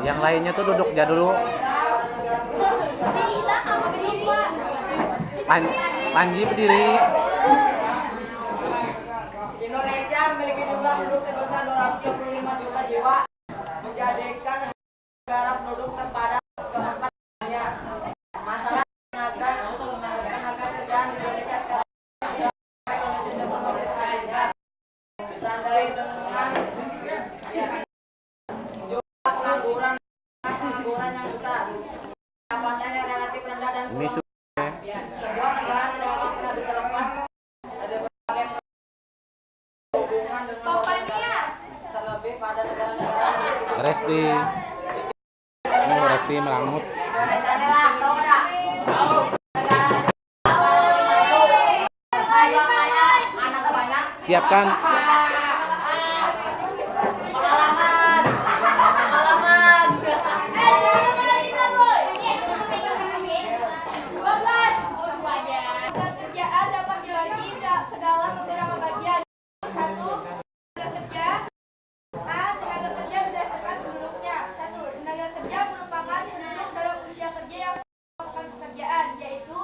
Yang lainnya tuh duduk aja dulu. Panji berdiri. Indonesia memiliki jumlah penduduk sebesar 225 juta jiwa, menjadikan negara penduduk terpadat keempat dunia. Masalah tenaga kerjaan di Indonesia sekarang kondisi pemerintahan juga ditandai dengan jumlah pengangguran yang besar, pendapatannya relatif rendah dan kurang. Sebuah negara tidak akan pernah bisa lepas dari berbagai hubungan dengan terlebih pada negara-negara Resti. Resti melangut. Indonesia ini lah, tahu nggak? Tahu. Anak banyak. Siapkan. Pekerjaan dapat dibagi ke dalam beberapa bagian. Satu, tenaga kerja. A. Tenaga kerja berdasarkan penduduknya. Satu, tenaga kerja merupakan penduduk dalam usia kerja yang melakukan pekerjaan, yaitu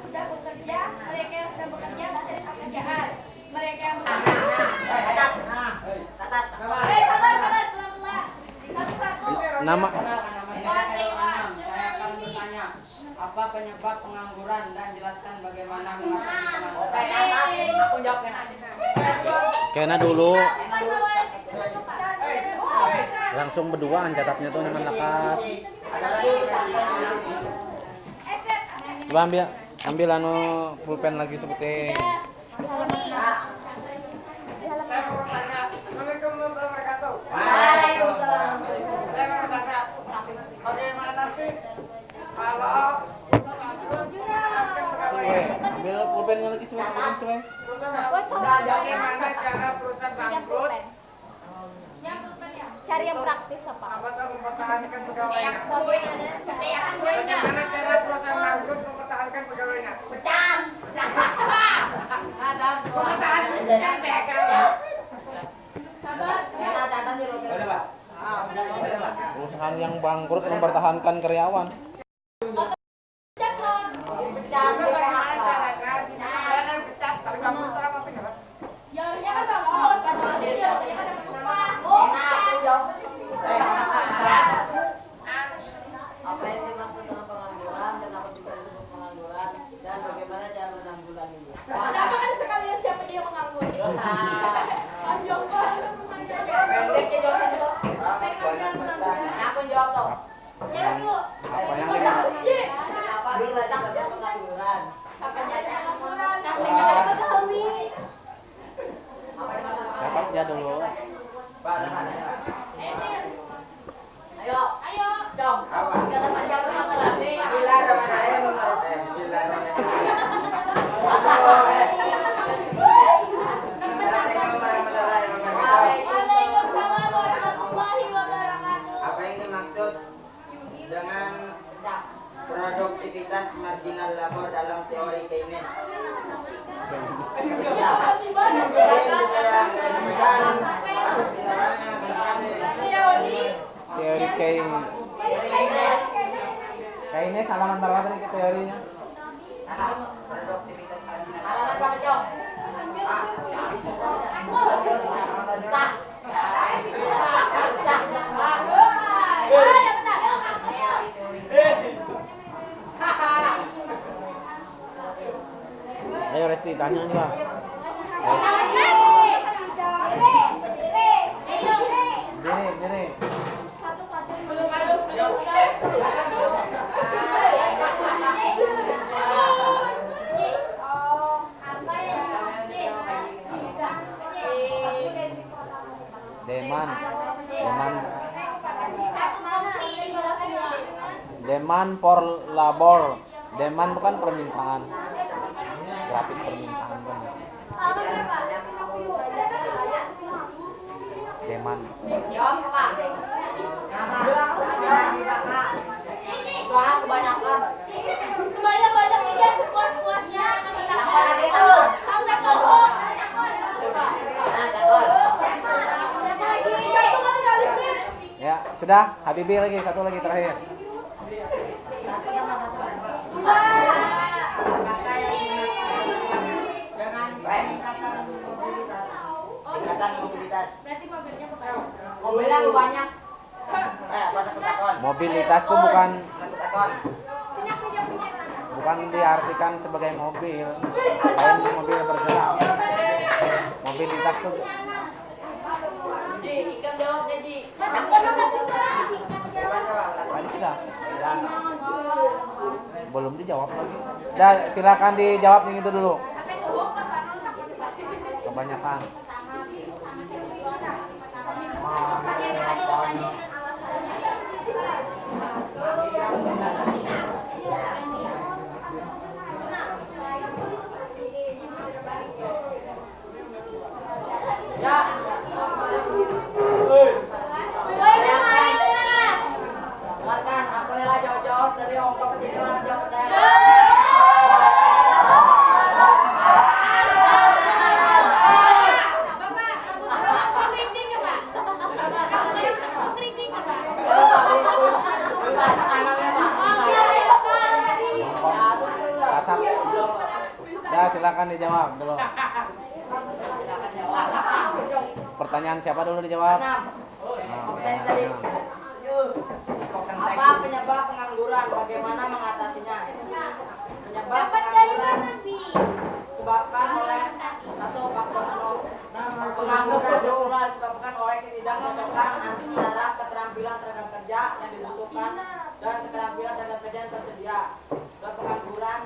sudah bekerja, mereka yang sedang bekerja mencari pekerjaan, mereka yang bekerja. Sabar, pelan-pelan. Satu-satu. Nama. Apa penyebab pengangguran dan jelaskan bagaimana mengatasi pengangguran. Aku jawabnya. Kena dulu. Langsung berdua catatnya tuh nyaman lekat. Coba ambil anu pulpen lagi seperti. Assalamualaikum warahmatullahi wabarakatuh. Waalaikumsalam. Saya mau bertanya, bagaimana sih kalau Ambil pulpennya lagi sesuai. bagaimana cara perusahaan bangkrut? Cari yang praktis apa? Apakah mempertahankan pegawainya? Bagaimana cara perusahaan bangkrut mempertahankan pegawainya? Pecat. Perusahaan yang bangkrut mempertahankan karyawan. Apa yang dimaksud dengan pengangguran, kenapa bisa disebut pengangguran, dan bagaimana cara menanggulanginya? Kenapa kan sekalian siapa dia menganggur? Panjang banget. Pendeknya jawabnya itu. Aku jawab toh. Ya Bu. Apa yang Kenapa bisa disebut pengangguran? Siapa jadi pengangguran? Namanya kan Betawi. Dapat ya dulu. Ayo. Cong. Kata panjang sama lagi. Waalaikumsalam warahmatullahi wabarakatuh. Apa yang dimaksud dengan produktivitas marginal labor dalam teori Keynes? Ya, gimana sih? Teori Keynes halaman berapa tadi ke teorinya? Produktivitas marginal. Halaman berapa, Cong? Sah. Ayo Resti tanya juga. Diri. Demand for labor. Demand itu kan permintaan. Grafik permintaan kan. Demand. Jawab, Kak. Kebanyakan. Sebanyak-banyaknya dia sepuas-puasnya. Sampai tohok. Ya, Sudah, Habibie lagi, satu lagi terakhir. Satu tambah satu. Kakak yang dengan peningkatan mobilitas. Tingkatan mobilitas. Berarti mobilnya kebanyakan. Mobilnya banyak. Pada petakon. Mobilitas itu bukan Petakon. Sini aku jawab punya mana? bukan diartikan sebagai mobil. Lain mobil bergerak. Mobilitas itu Ji, ikan jawabnya Ji. tadi sudah. Belum dijawab lagi. Dah, silakan dijawab yang itu dulu. Apa itu? Apa? Kebanyakan. Ya. Silakan, aku rela jauh-jauh dari Hongkong ke sini lah jawab pertanyaan. Kasat. Dah, silakan dijawab dulu. Pertanyaan siapa dulu dijawab? Enam. Nah, Pertanyaan tadi. Apa penyebab pengangguran? Bagaimana mengatasinya? Penyebab pengangguran disebabkan oleh satu faktor pengangguran struktural disebabkan oleh ketidakcocokan antara keterampilan tenaga kerja yang dibutuhkan dan keterampilan tenaga kerja yang tersedia. Dan pengangguran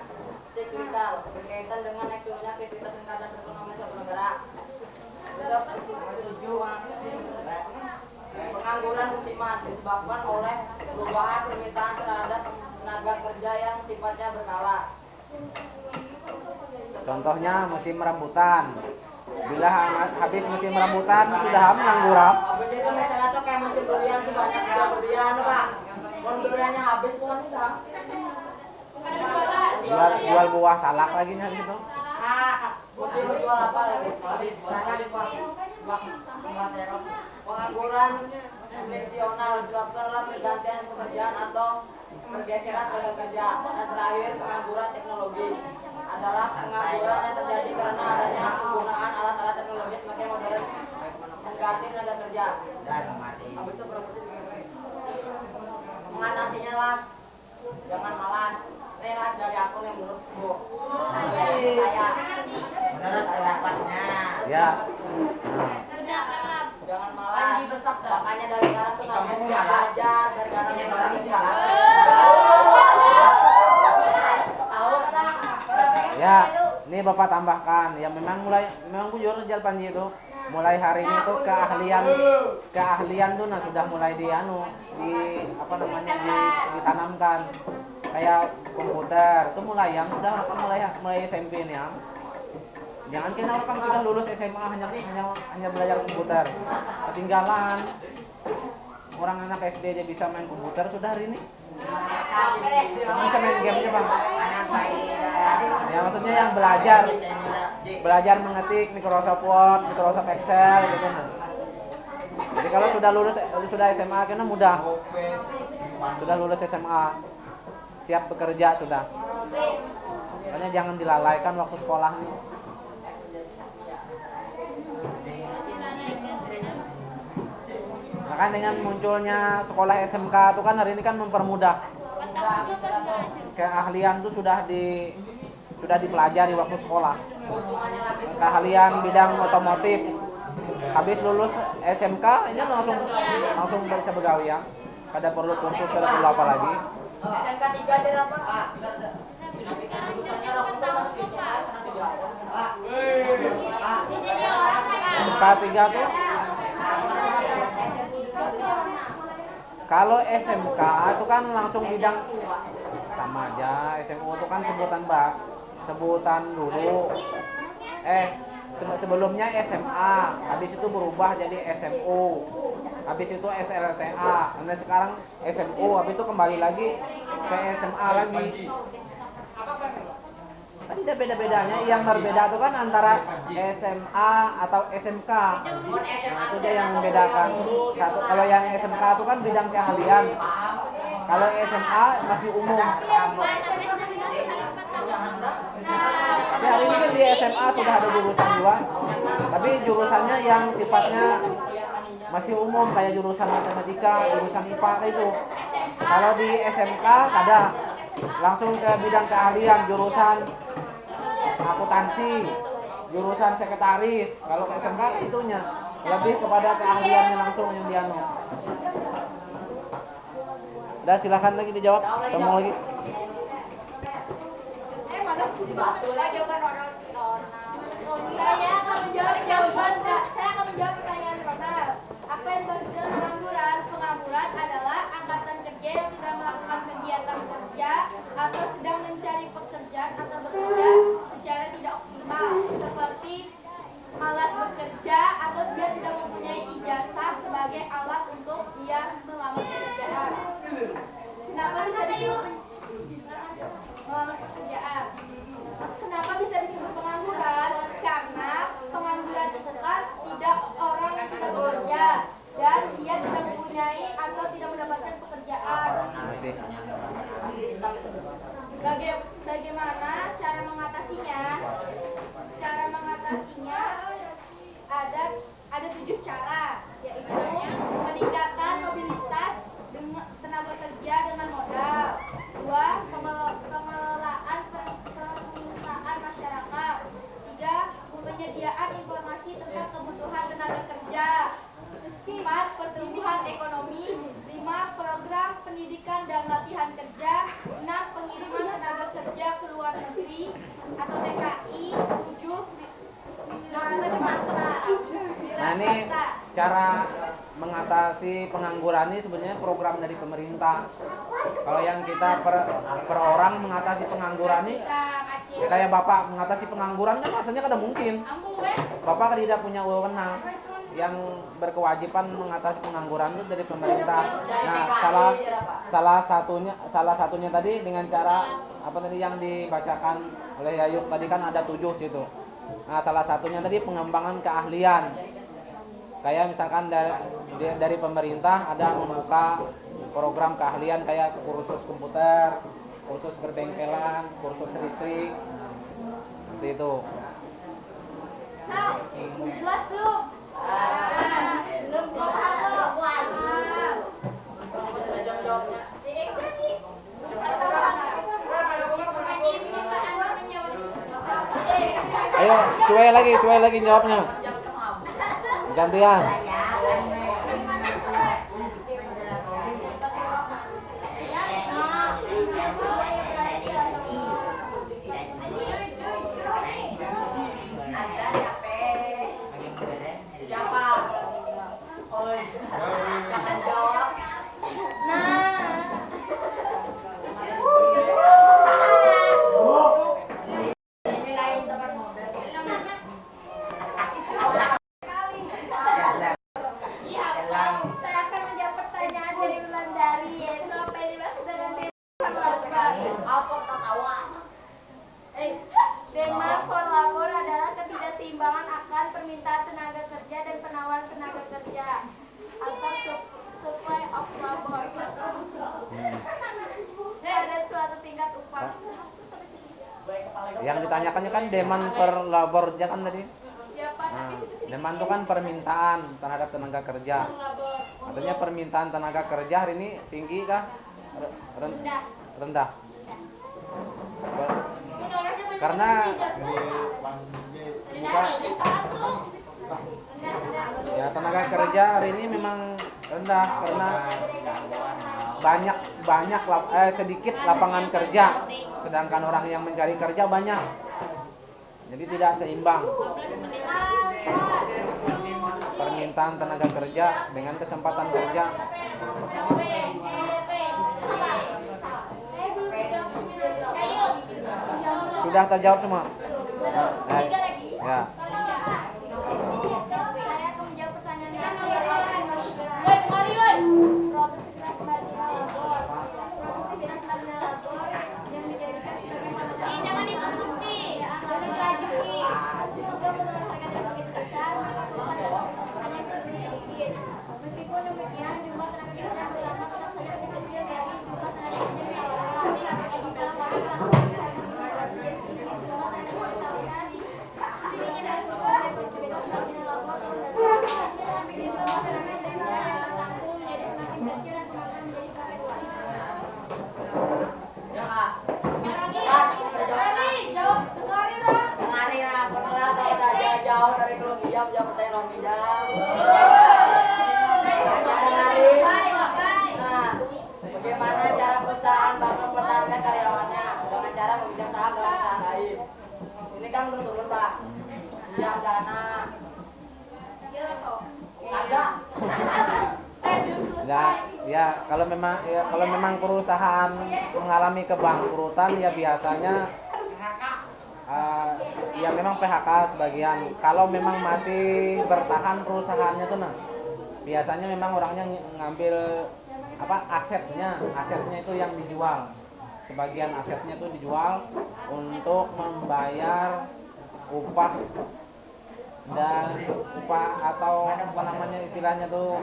siklikal berkaitan dengan naik turunnya aktivitas negara dan ekonomi suatu negara. Pengangguran musiman disebabkan oleh perubahan permintaan terhadap tenaga kerja yang sifatnya berkala. Contohnya musim rambutan. Bila habis musim rambutan sudah pengangguran. Habis itu misalnya tuh kayak musim durian tuh banyak buah durian tuh Pak. Kalau duriannya habis pun udah. Jual buah salak lagi nih habis itu. Musim jual apa lagi? Habis banyak Pak. Pengangguran fleksional disebabkan oleh pergantian pekerjaan atau pergeseran tenaga kerja. Dan terakhir pengangguran teknologi adalah pengangguran yang terjadi karena adanya penggunaan alat-alat teknologi semakin modern mengganti tenaga kerja. Habis itu mengatasinya lah, jangan malas. Ini lah dari aku nih menurut Bu. Saya. Menurut pendapatnya. Ya. Jangan malas. Makanya dari sekarang tuh kalian biar belajar dari sekarang yang orang ini Ya, ini Bapak tambahkan. Ya memang jujur Jal Panji itu mulai hari ini tuh keahlian tuh nah sudah mulai di ditanamkan. Kayak komputer itu mulai SMP nih ya. Jangan kira orang sudah lulus SMA hanya belajar komputer. Ketinggalan. Orang anak SD aja bisa main komputer sudah hari ini. Bisa main game aja Bang. Ya maksudnya yang belajar mengetik Microsoft Word, Microsoft Excel gitu. Jadi kalau sudah SMA kan mudah. Sudah lulus SMA. Siap bekerja sudah. Makanya jangan dilalaikan waktu sekolah nih. Nah kan dengan munculnya sekolah SMK itu kan hari ini kan mempermudah. Keahlian itu sudah dipelajari waktu sekolah. Keahlian bidang otomotif. Habis lulus SMK ini langsung bisa begawi ya. Kada perlu kursus, kada perlu apa lagi. SMK 3 aja apa? SMK 3 tuh kalau SMK itu kan langsung bidang sama aja. SMU itu kan sebutan dulu. Sebelumnya SMA, habis itu berubah jadi SMU, habis itu SLTA, dan sekarang SMU, habis itu kembali lagi ke SMA lagi. Kan tidak beda-bedanya. Yang berbeda itu kan antara SMA atau SMK. Nah, itu dia yang membedakan. Satu, kalau yang SMK itu kan bidang keahlian. Kalau SMA masih umum. Ya, hari ini kan di SMA sudah ada jurusan juga. Tapi jurusannya yang sifatnya masih umum kayak jurusan matematika, jurusan IPA itu. Kalau di SMK ada langsung ke bidang keahlian, jurusan akuntansi, jurusan sekretaris. Kalau ke SMK itunya lebih kepada keahliannya langsung yang dianu. Udah, silakan lagi dijawab. Semua lagi. Saya akan menjawab pertanyaan Ronald. Apa yang dimaksud dengan pengangguran? Pengangguran adalah angkatan kerja yang tidak melakukan kegiatan kerja atau sedang mencari pekerjaan atau bekerja secara tidak optimal, seperti malas bekerja atau dia tidak mempunyai ijazah sebagai alat untuk dia melamar pekerjaan. Kenapa bisa disebut melamar pekerjaan? Kenapa bisa disebut pengangguran? Karena pengangguran itu kan tidak orang yang tidak bekerja dan dia tidak mempunyai atau tidak mendapatkan pekerjaan. Bagaimana cara mengatasinya? Cara mengatasinya ada 7 cara, yaitu peningkatan mobilitas tenaga kerja dengan modal. 2. Pengelolaan permintaan masyarakat. 3. Penyediaan informasi tentang kebutuhan tenaga kerja. 4. Pertumbuhan ekonomi. 5. Program pendidikan dan latihan kerja. 6. Pengiriman tenaga kerja ke luar negeri atau TKI. 7. Nah, ini cara mengatasi pengangguran ini sebenarnya program dari pemerintah. Kalau yang kita per orang mengatasi pengangguran ini, kayak Bapak mengatasi pengangguran kan rasanya kada mungkin. Bapak tidak punya wewenang. Yang berkewajiban mengatasi pengangguran itu dari pemerintah. Nah, salah satunya tadi dengan cara apa tadi yang dibacakan oleh Yayuk tadi kan ada 7 situ. Nah, salah satunya tadi pengembangan keahlian. Kayak misalkan dari pemerintah ada membuka program keahlian kayak kursus komputer, kursus berbengkelan, kursus listrik, seperti itu. Nah, jelas belum? Belum Ayo, sesuai lagi jawabnya. Gantian. Demand for labor adalah ketidakseimbangan akan permintaan tenaga kerja dan penawaran tenaga kerja atau supply of labor pada suatu tingkat upah. Yang ditanyakannya kan demand per labor aja kan tadi. Nah, demand itu kan permintaan terhadap tenaga kerja. Artinya permintaan tenaga kerja hari ini tinggi kah? Rendah. Karena ya tenaga kerja hari ini memang rendah karena sedikit lapangan kerja, sedangkan orang yang mencari kerja banyak. Jadi tidak seimbang permintaan tenaga kerja dengan kesempatan kerja. Sudah terjawab semua? Ya. Jangan ditutupi. Ya, kalau memang perusahaan mengalami kebangkrutan ya biasanya ya memang PHK sebagian. Kalau memang masih bertahan perusahaannya tuh nah, biasanya memang orangnya ngambil asetnya itu yang dijual. Sebagian asetnya itu dijual untuk membayar upah atau apa namanya istilahnya tuh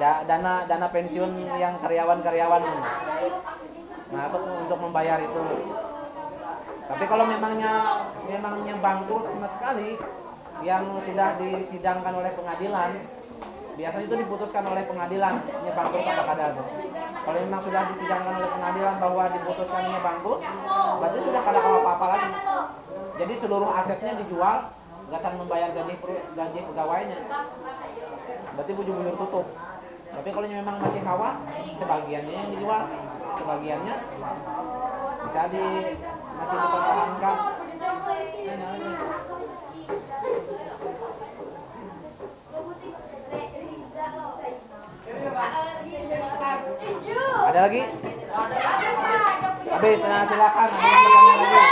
dana pensiun yang karyawan. Nah, itu untuk membayar itu. Tapi kalau memangnya bangkrut sama sekali yang tidak disidangkan oleh pengadilan, biasanya itu diputuskan oleh pengadilan bangkrut apa kada tuh. Kalau memang sudah disidangkan oleh pengadilan bahwa diputuskannya bangkrut, berarti sudah kada apa-apa lagi. Jadi seluruh asetnya dijual, nggak akan membayar gaji pegawainya. Berarti bujur-bujur tutup. Tapi kalau memang masih kawah, sebagiannya yang dijual, sebagiannya masih dipertahankan. Ada lagi? Habis, nah silakan. Ada yang bertanya lagi?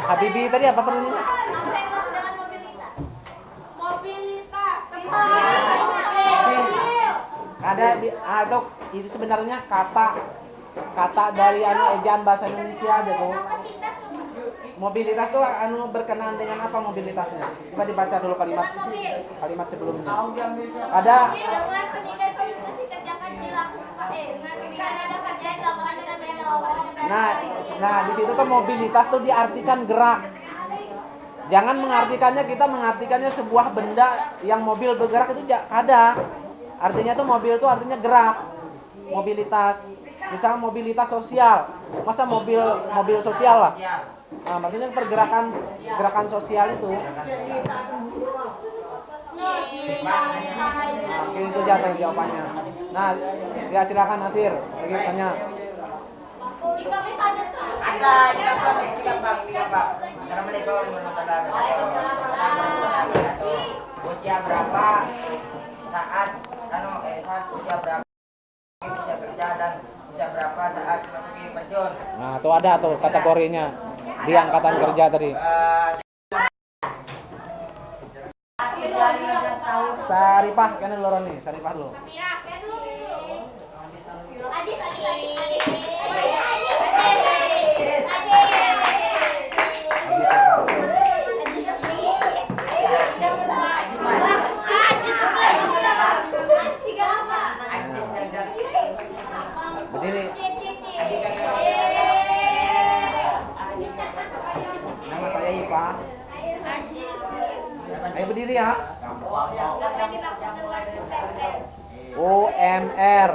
Habibi tadi apa pertanyaannya? Mobilitas. Ada itu sebenarnya kata dari ejaan bahasa Indonesia aja tuh. Mobilitas tuh berkenaan dengan apa mobilitasnya? Coba dibaca dulu kalimat sebelumnya. Ada Dengan pendidikan fasilitas dikerjakan dilakukan dengan pilihan ada kerja yang dilakukan dengan bayar lowongan. Nah di situ tuh mobilitas tuh diartikan gerak. Jangan mengartikannya sebuah benda yang mobil bergerak itu kada. Artinya tuh mobil tuh artinya gerak. Mobilitas. Misalnya mobilitas sosial. Masa mobil sosial lah. Nah, maksudnya gerakan sosial itu. Nah, mungkin itu jatuh jawabannya. Nah, ya silakan Nasir, lagi tanya. Ada tiga bang. Assalamualaikum warahmatullahi wabarakatuh. Usia berapa saat usia berapa usia kerja dan usia berapa saat masuki pensiun? Nah, tuh ada tuh kategorinya di angkatan kerja tadi. Usia 15 tahun. Saripah kan loro nih, Saripah dulu. Berdiri. Nama saya Ipa. Ayo berdiri ya. UMR.